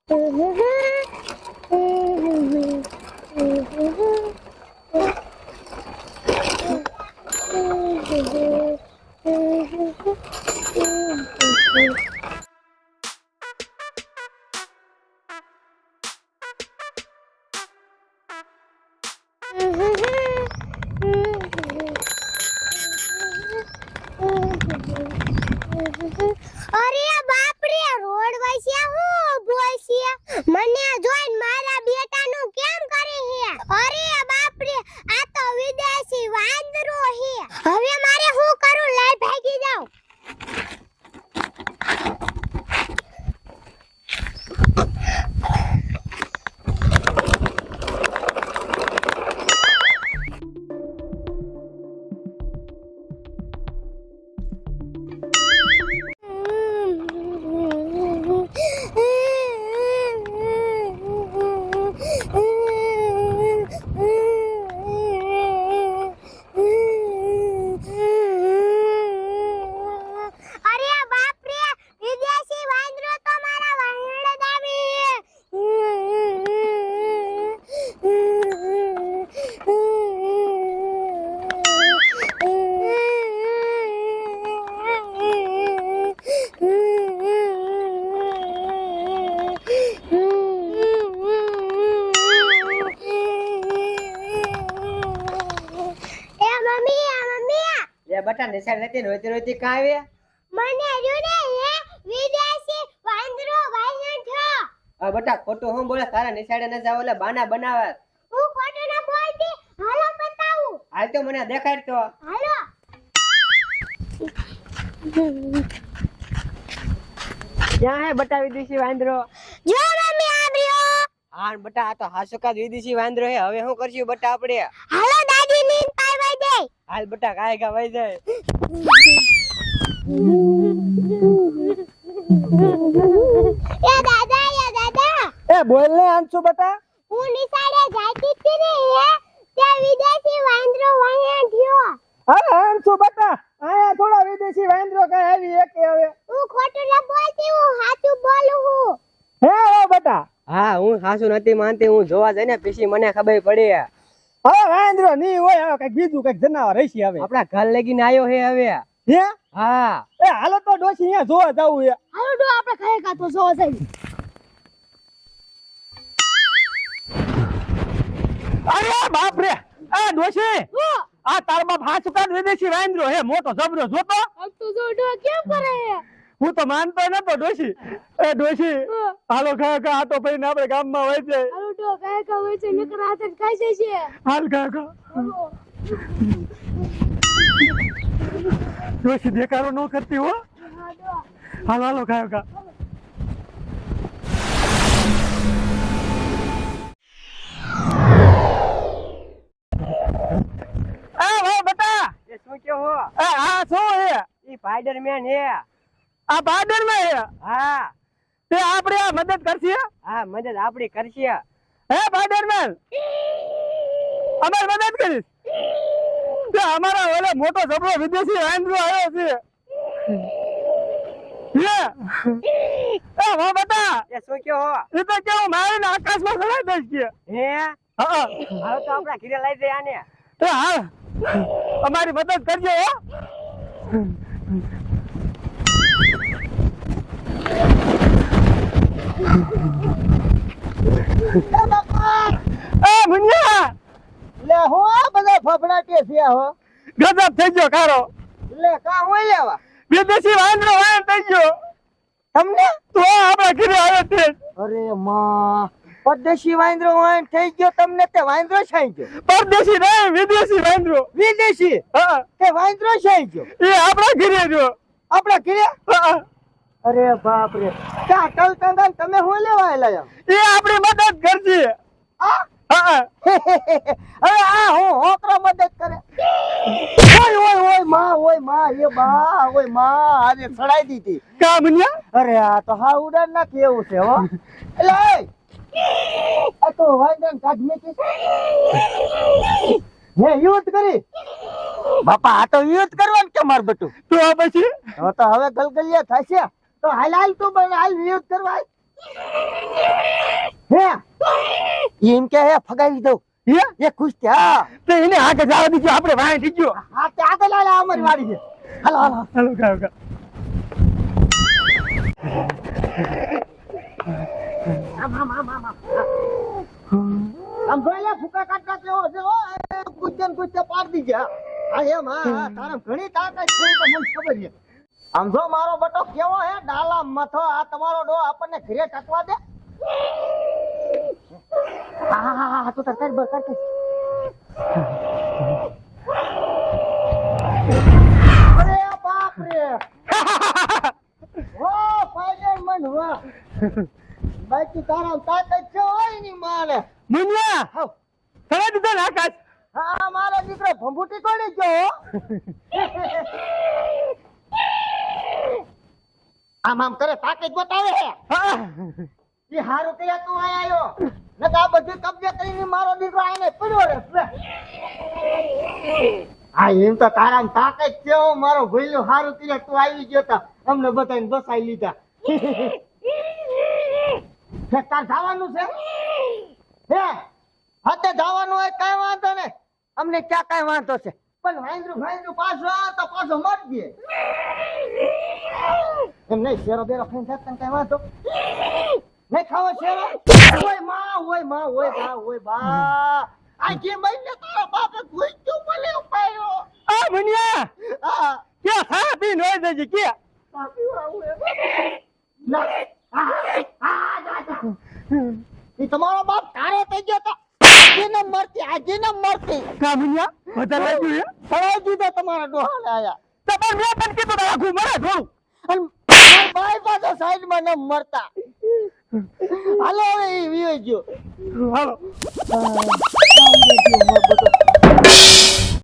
અરે બાપ રે રોડ વસ્યા હું બોલસિયા મને જોઈન મારા બેટાનું કેમ કરે હે અરે બાપ રે આ તો વિદેશી વાંદરો હે હવે મારે શું કરું લઈ ભાગી જાઉં બટા નિશાળ નથી રોતી રોતી કા આવે મને જોને હે વિદેશી વાંદરો વાયન થયો આ બટા ખોટું હું બોલે તારા નિશાળે ન જાવ એટલે બાના બનાવે હું ખોટું ન બોલતી હાલો બતાવું હાલ તો મને દેખાડ તો હાલો ક્યાં હે બટા વિદેશી વાંદરો જો મમ્મી આવ્યો હા બટા આ તો હાસુકા વિદેશી વાંદરો હે હવે શું કરશું બટા આપણે હાલો દાદી નીન પાઈ દે હાલ બટા કાય કા વઈ જાય એ દાદા એ બોલ ને આંસુ બટા હું નિશાળે જાતી હતી ને હે ત્યાં વિદેશી વાંદરો વાયન થયો હા આંસુ બટા આયા થોડા વિદેશી વાંદરો કઈ આવી એક હવે હું ખોટું ન બોલતી હું સાચું બોલું હું હે ઓ બટા હા હું હાસુ નથી માનતી હું જોવા જઈને પછી મને ખબર પડી હવે વાંદરો ની હોય હવે કઈક બીજું કઈક જનાવર હશે હવે આપડા ઘર લગીને આવ્યો હે હવે હે હા એ હાલો તો ડોશી અહીંયા જોવા જાવું હે હાલો ડો આપણે ખાઈ કા તો જો જઈ અરે બાપ રે આ ડોશી આ તાર બાપ હાસુકા વિદેશી વાંદરો હે મોટો જબરો જોતો अब तो जो डो કેમ કરે હે હું તો માનતો નતો ડોશી એ ડોશી હાલો ખા ખા આ તો ભાઈ આપણે ગામમાં હોય છે હાલો ડો કાય કા હોય છે નકર હાથે ખાઈ જાય છે હાલ ખા ખા ડોશી દેખાડો ન કરતી હો હા ડો હાલો હાલો ખા ખા એ શું કે હો આ શું હે ઈ સ્પાઈડરમેન હે આ બાદરમાં હે હા તે આપણે આ મદદ કરશે હા મદદ આપડી કરશે હે બાદરમેન અમાર મદદ કરીશ તે અમારા ઓલે મોટો જબરો વિદેશી વાંદરો આવ્યો છે એ વા બતા એ શું કે હો એ તો કેવું મારીને આકાશમાં ચડાઈ દઈશ કે હે હા હવે તો આપડા ઘરે લઈ જાય આને તે હાલ અમારી મદદ કરજો હો એ મુન્યા લે હો આ બધા ફફડાટે છે હો ગજબ થઈ ગયો કારો લે કા હોય લેવા વિદેશી વાંદરો વાયન થઈ ગયો તમને તો આપણા ઘરે આવ્યો તે અરે માં પરદેશી વાંદરો હોય થઈ ગયો તમને તે વાંદરો છાઈ ગયો પરદેશી નહીં વિદેશી વાંદરો વિદેશી હા તે વાંદરો છાઈ ગયો એ આપણા ઘરે જો આપડા ઘરે હા અરે બાપ રે કા ટલ તંગલ તમે હું લેવા આયા એ આપણી મદદ કરશે આ હા હવે આ હું હોકરો મદદ કરે ઓય ઓય ઓય માં એ બા ઓય માં આજે ચડાઈ દીધી કા મુન્યા અરે આ તો હા ઉડાન ના કેવું છે હો એટલે આ તો વાંદન કાઢ મેકી હે યુદ્ધ કરી બાપા આ તો યુદ્ધ કરવાનું કે માર બટુ તો આ પછી તો હવે ગલગલિયા થશે તો હાલ તું બન હાલ યુદ્ધ કરવા એમ કે હે ફગાવી દઉં હે એ ખુશ છે હા તો એને આગળ જવા દીધો આપણે વાંહે થઈ ગયો હા તે આગળ આલા અમારી વાડી છે હાલો હાલો હાલો ગાવ ગા આમ જોયા ફૂકા કાટકા કેવો છે હો કુચન પાડ દીજા આ એમ હા તારા ઘણી તાકાત છે તો મને ખબર છે આમ જો મારો બટો કેવો હે ડાલા મથો આ તમારો ડો આપણને ઘરે ટકવા દે હા તો તરત બર કરતે અરે બાપ રે ઓ ફાઈનલ મન વાહ બાકી તારા તાકાત છે હોય ની માને મુનિયા હાવ ચલા દીધો ને આકાશ હા મારો દીકરો ભંભૂટી કોણી ગયો આમ કરે તાકાત બતાવે હે હા એ હારું તે તું આયો ન તો આ બધું કબજે કરીને મારો દીકરો આને પડ્યો રે હા એમ તો તારા તાકાત છે હો મારો ભઈલો હારું તે તું આવી ગયો તા અમને બતાવીને બસાઈ લીધા તાર જવાનું છે હે હાથે જવાનું હોય કઈ વાંધો ને અમને ક્યાં કઈ વાંધો છે પણ ભાઈન્દ્રું પાછો આ તો પાછો મરજે એમ નહીં શેરો બેરો ખાઈને જાત કઈ વાંધો નહીં ખાવો શેરો ઓય માં ઓય બા આ જે મહિને તારા બાપે ગુઈચું મળે પાયો આ મુનિયા આ કે હા પી નોય દેજી કે પાપી આવું ના ઈ તમારો બાપ તારે થઈ ગયો તો આજે ન મરતી કા મુનિયા વધારે લાગ્યું હે સડાઈ દીધો તમારા ડોહાને આયા તો પણ મેં તને કીધું તો આખું મરે થોડું અને મારા ભાઈ પાછો સાઈડમાં ન મરતા હાલો હવે ઈ વિયો ગયો હાલો